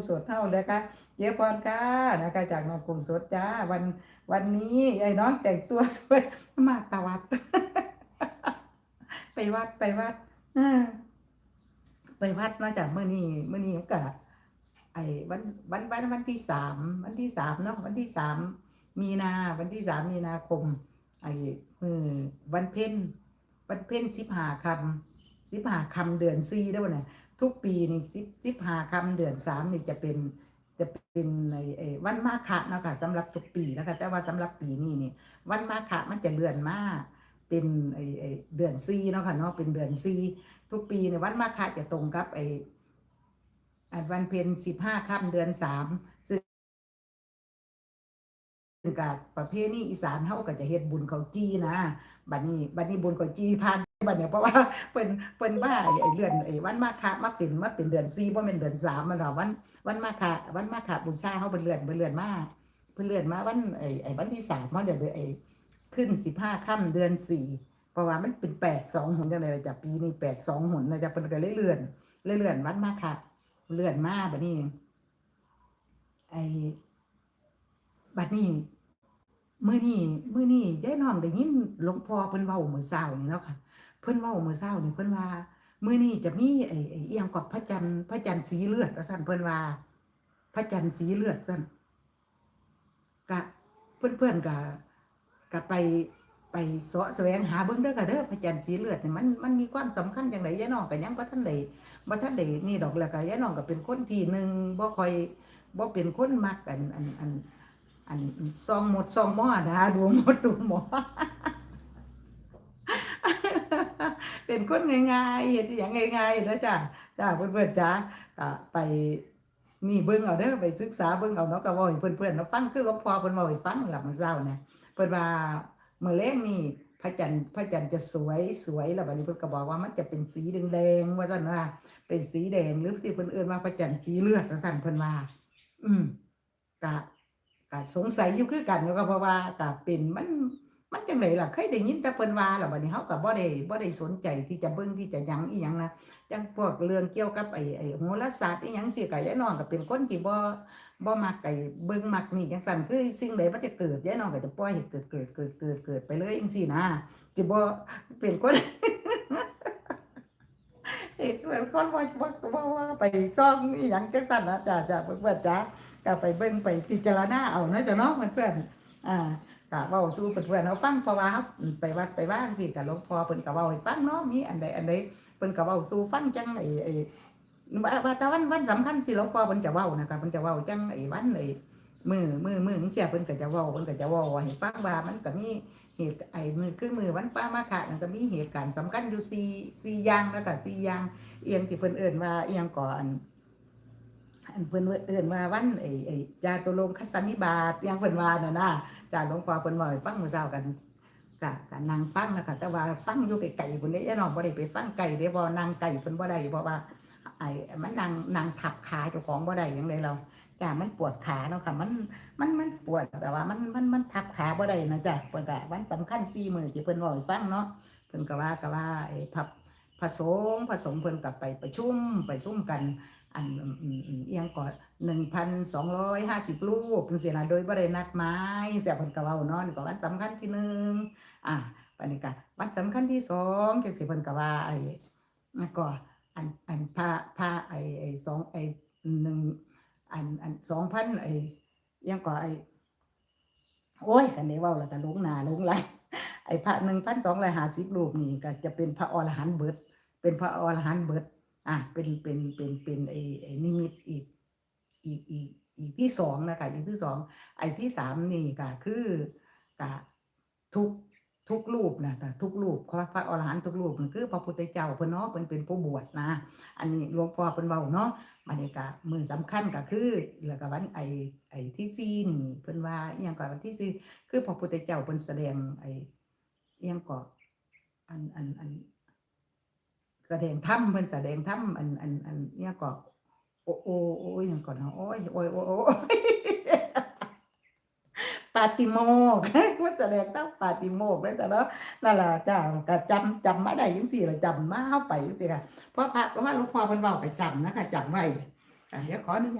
สดเท่าเลยค่ะเจ๊พรค่ะนะคะจากน้องกุ้งสดจ้าวันนี้ไอ้น้องแต่งตัวสวยมาตวัดไปวัดอ่าไปวัดมาจากเมื่อนี้ก็ไอ้วันที่ 3เนาะวันที่ 3 มีนาคมไอ้มือวันเพ็ญวันเพ็ญ15 ค่ำเดือน4ได้บ่เนี่ยทุกปีนี่15 ค่ำเดือน3นี่จะเป็นไอ้วันมาฆะเนาะค่ะสำหรับทุกปีนะคะแต่ว่าสำหรับปีนี้นี่วันมาฆะมันจะเดือนมาเป็นไอ้เดือน4เนาะค่ะเนาะเป็นเดือน4ทุกปีในวันมาฆะจะตรงกับไอ้วันเพ็ญ15 ค่ำเดือน 3ซึ่งกับประเพณีอีสานเขาก็จะเฮ็ดบุญข้าวจี้นะบัดนี้บุญข้าวจี้ผ่านบัดเนี่ยเพราะว่าเปิ้นว่าไอ้เดือนไอ้วันมาฆะมาเป็นเดือน4บ่แม่นเดือน3มันดอกวันมาฆะบูชาเฮาเพิ่นเลื่อนมาวันที่3เฮาเดือนไอ้ขึ้น15 ค่ำเดือน 4เพราะว่ามันเป็น8 2หนจังได๋ล่ะจ้ะปีนี้8 2หนนะจ้ะเพิ่นก็เลยเลื่อนวันมาฆะเลื่อนมาบัดนี้ไอ้บัดนี้ มื้อนี้ยายน้องได้ยินหลวงพ่อเพิ่นเว้ามื้อเช้านี่เนาะค่ะเพิ่นเว้ามื้อเช้านี่เพิ่นว่ามื้อนี้จะมีไอ้อิหยังก็พระจันทร์สีเลือดว่าซั่นเพิ่นว่าพระจันทร์สีเลือดซั่นก็เพื่อนก็ไปเสาะแสวงหาเบิ่งเด้อค่ะเด้อพระจันทร์สีเลือดนี่มันมีความสำคัญจังไดยายน้องก็ยังบ่ทันได้นี่ดอกแล้วก็ยายน้องก็เป็นคนที่หนึ่งบ่เป็นคนมักอันซองหมดซองหม้อนะดูหมดดูหมอเป็นคนง่ายๆเห็นอย่างง่ายๆนะจ้าเพื่อนๆจ้าไปนี่เบิ่งเอาเด้อไปศึกษาเบิ่งเอาเนาะก็เว้าให้เพื่อนๆเนาะฟังคือหลวงพ่อเพิ่นเว้าให้ฟังล่ะมื้อเช้าเนี่ยเพิ่นว่ามื้อแลงนี่พระจันทร์จะสวยแล้วบัดนี้เพิ่นก็บอกว่ามันจะเป็นสีแดงๆว่าซั่นว่าเป็นสีแดงหรือที่เพิ่นเอิ้นว่าพระจันทร์สีเลือดว่าซั่นเพิ่นว่าอืมก็สงสัยอยู่คือกันเนาะก็เพราะว่าก็เป็นมันจังไดล่ะเคยได้ยินแต่เพิ่นว่าแล้วบัดนี้เฮาก็บ่ได้สนใจที่จะเบิ่งที่จะหยังอีหยังนะจังพวกเรื่องเกี่ยวกับไอ้โหราศาสตร์อีหยังสิก็ยายน้องก็เป็นคนที่บ่มักไอ้เบิ่งมักนี่จังซั่นคือสิ่งใดมันจะเกิดยายน้องก็จะปล่อยให้เกิดไปเลยจังซี่นะสิบ่เป็นคนเป็นคนบ่ไปซ่องอีหยังจังซั่นนะจ้ะเพิ่นๆจ้ะก็ไปเบิ่งไปพิจารณาเอานะจ้ะเนาะเพื่อนๆก็เว้าสู่เพื่อนๆเฮาฟังเพราะว่าเฮาไปวัดไปว่าจังซี่ก็หลวงพ่อเพิ่นก็เว้าให้ฟังเนาะมีอันใดเพิ่นก็เว้าสู่ฟังจังไอ้ว่าแต่วันสำคัญสิหลวงพ่อเพิ่นจะเว้านะคะเพิ่นจะเว้าจังไอ้วันไอ้มื้อจังซี่เพิ่นก็จะเว้าให้ฟังว่ามันก็มีเหตุไอ้มื้อวันป้ามาฆะนั่นก็มีเหตุการณ์สำคัญอยู่สี่อย่างแล้วก็4อย่างอีหยังที่เพิ่นเอิ้นว่าอีหยังก่ออันเพิ่นเอิ้นว่าวันไอ้จาตุรงคสันนิบาตอย่างเพิ่นว่าน่ะนะจ้ะหลวงพ่อเพิ่นเว้าให้ฟังมื้อเช้ากันก็นั่งฟังนะคะแต่ว่าฟังอยู่ไกลๆพุ่นเด้ยายน้องบ่ได้ไปฟังไกลเด้บ่นั่งไกลเพิ่นบ่ได้เพราะว่าไอ้มันนั่งทับขาเจ้าของบ่ได้หยังเลยเราจ้ะมันปวดขาเนาะค่ะมันปวดแบบว่ามันทับขาบ่ได้นะจ้ะเพิ่นก็วันสำคัญ4มื้อที่เพิ่นเว้าให้ฟังเนาะเพิ่นก็ว่าไอ้พระสงฆ์เพิ่นก็ไปประชุมกันอันอีหยังก็1,250รูปจังซี่นะโดยบ่ได้นัดหมายเสียเพิ่นก็เว้าเนาะนี่ก็วันสำคัญที่1บัดนี้ก็วันสำคัญที่2จังซี่เพิ่นก็ว่าไอ้แล้วก็อันพระไอ้2ไอ้12,000ไอ้อิหยังก็ไอ้โอ๊ยคันได้เว้าแล้วก็หลงหน้าหลงหลังไอ้พระ1,250รูปนี่ก็จะเป็นพระอรหันต์เบิดเป็นพระอรหันต์เบิดเป็นไอ้นิมิตอีกที่2นะคะอีกที่2ไอ้ที่3นี่ก็คือก็ทุกทุกรูปนะแต่ทุกรูปพระอรหันต์ทุกรูปนั่นคือพระพุทธเจ้าเพิ่นเนาะเพิ่นเป็นผู้บวชนะอันนี้หลวงพ่อเพิ่นเว้าเนาะบัดนี้ก็มื้อสำคัญก็คือแล้วก็วันไอ้ที่4นี่เพิ่นว่าอิหยังก็วันที่4คือพระพุทธเจ้าเพิ่นแสดงไอ้อิหยังก็อันแสดงธรรมเพิ่นแสดงธรรมเนี่ยก็โอ้ยหยังก่อนเนาะโอ้ยปาติโมกข์มันแสดงธรรมปาติโมกข์เลยแต่เนาะนั่นล่ะจ้ะก็จำมาได้จังซี่ล่ะจำมาเฮาไปจังซี่ค่ะเพราะหลวงพ่อเพิ่นเว้าไปจำนะคะจำไว้เดี๋ยวขออนุญาต